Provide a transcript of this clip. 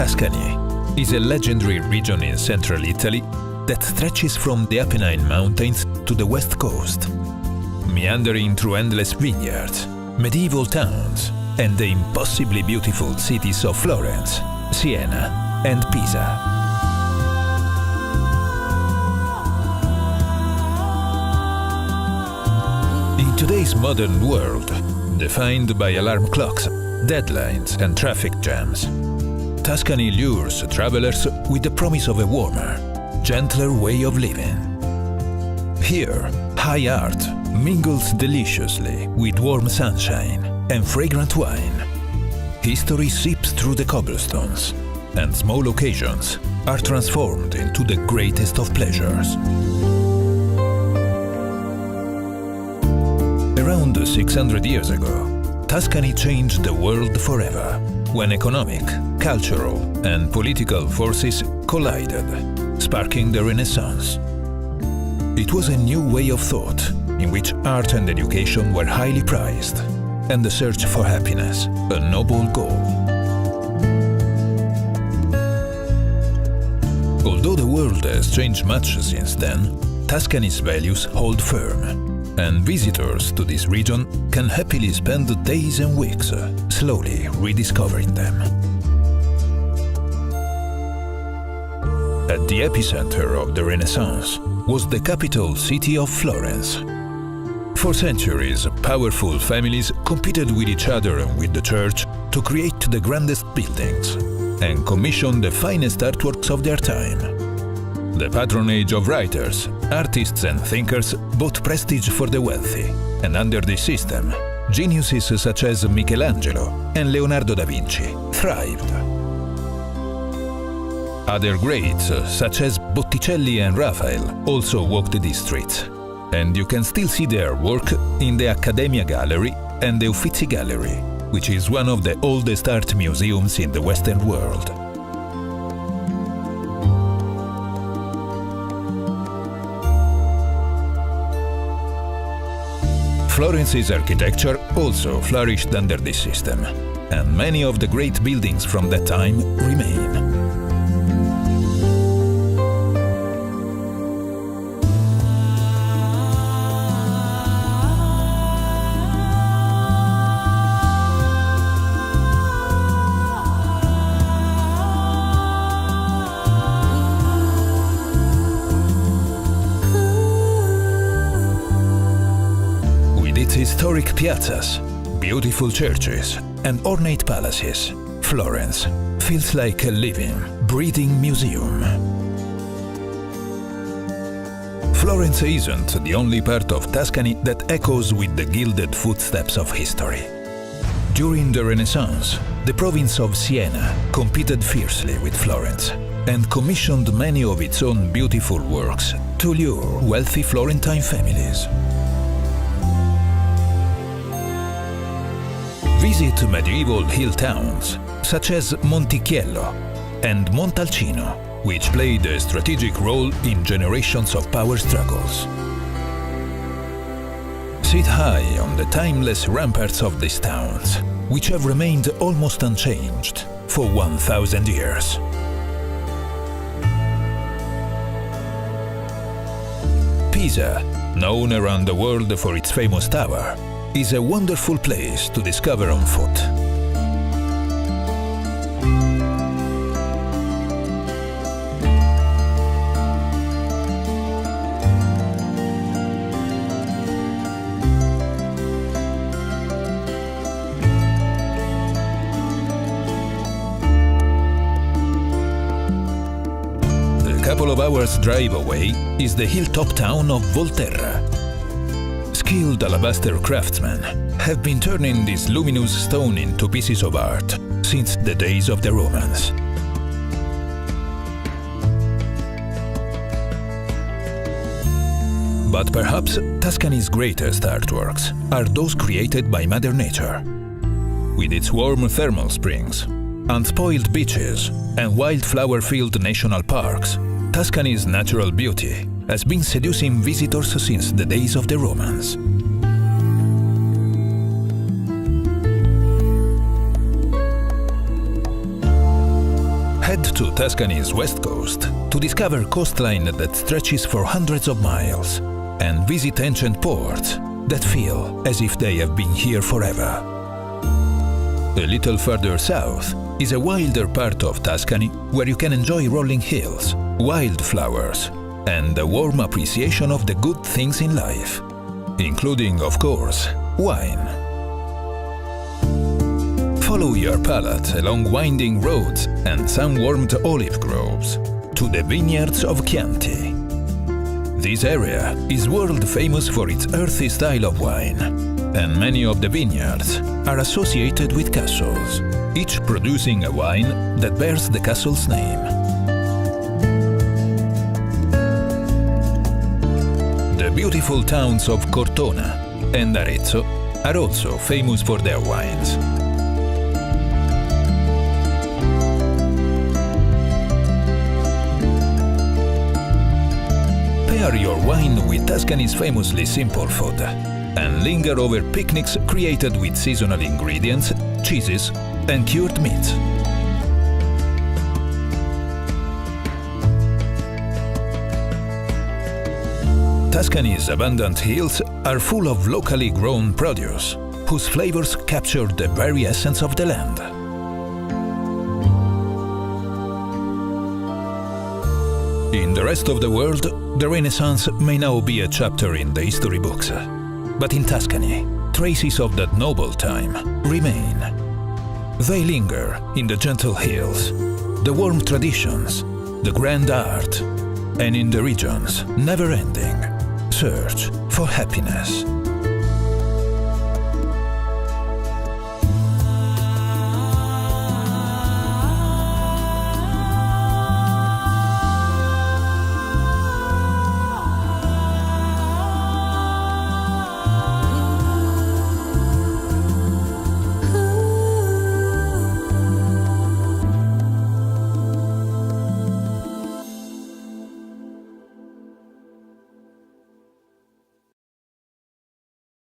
Tuscany is a legendary region in central Italy that stretches from the Apennine Mountains to the west coast, meandering through endless vineyards, medieval towns, and the impossibly beautiful cities of Florence, Siena, and Pisa. In today's modern world, defined by alarm clocks, deadlines, and traffic jams, Tuscany lures travelers with the promise of a warmer, gentler way of living. Here, high art mingles deliciously with warm sunshine and fragrant wine. History seeps through the cobblestones, and small occasions are transformed into the greatest of pleasures. Around 600 years ago, Tuscany changed the world forever, when economic, cultural, and political forces collided, sparking the Renaissance. It was a new way of thought, in which art and education were highly prized, and the search for happiness, a noble goal. Although the world has changed much since then, Tuscany's values hold firm, and visitors to this region can happily spend days and weeks slowly rediscovering them. At the epicenter of the Renaissance was the capital city of Florence. For centuries, powerful families competed with each other and with the church to create the grandest buildings and commission the finest artworks of their time. The patronage of writers, artists and thinkers brought prestige for the wealthy, and under this system, geniuses such as Michelangelo and Leonardo da Vinci thrived. Other greats, such as Botticelli and Raphael, also walked these streets, and you can still see their work in the Accademia Gallery and the Uffizi Gallery, which is one of the oldest art museums in the Western world. Florence's architecture also flourished under this system, and many of the great buildings from that time remain. Historic piazzas, beautiful churches, and ornate palaces, Florence feels like a living, breathing museum. Florence isn't the only part of Tuscany that echoes with the gilded footsteps of history. During the Renaissance, the province of Siena competed fiercely with Florence and commissioned many of its own beautiful works to lure wealthy Florentine families. Visit medieval hill towns such as Montichiello and Montalcino, which played a strategic role in generations of power struggles. Sit high on the timeless ramparts of these towns, which have remained almost unchanged for 1,000 years. Pisa, known around the world for its famous tower, is a wonderful place to discover on foot. A couple of hours' drive away is the hilltop town of Volterra. Skilled alabaster craftsmen have been turning this luminous stone into pieces of art since the days of the Romans. But perhaps Tuscany's greatest artworks are those created by Mother Nature. With its warm thermal springs, unspoiled beaches, and wildflower-filled national parks, Tuscany's natural beauty has been seducing visitors since the days of the Romans. Head to Tuscany's west coast to discover coastline that stretches for hundreds of miles and visit ancient ports that feel as if they have been here forever. A little further south is a wilder part of Tuscany where you can enjoy rolling hills, wildflowers, and a warm appreciation of the good things in life, including, of course, wine. Follow your palate along winding roads and sun-warmed olive groves to the vineyards of Chianti. This area is world famous for its earthy style of wine, and many of the vineyards are associated with castles, each producing a wine that bears the castle's name. The beautiful towns of Cortona and Arezzo are also famous for their wines. Pair your wine with Tuscany's famously simple food and linger over picnics created with seasonal ingredients, cheeses, and cured meats. Tuscany's abundant hills are full of locally grown produce, whose flavors capture the very essence of the land. In the rest of the world, the Renaissance may now be a chapter in the history books. But in Tuscany, traces of that noble time remain. They linger in the gentle hills, the warm traditions, the grand art, and in the region's never-ending search for happiness.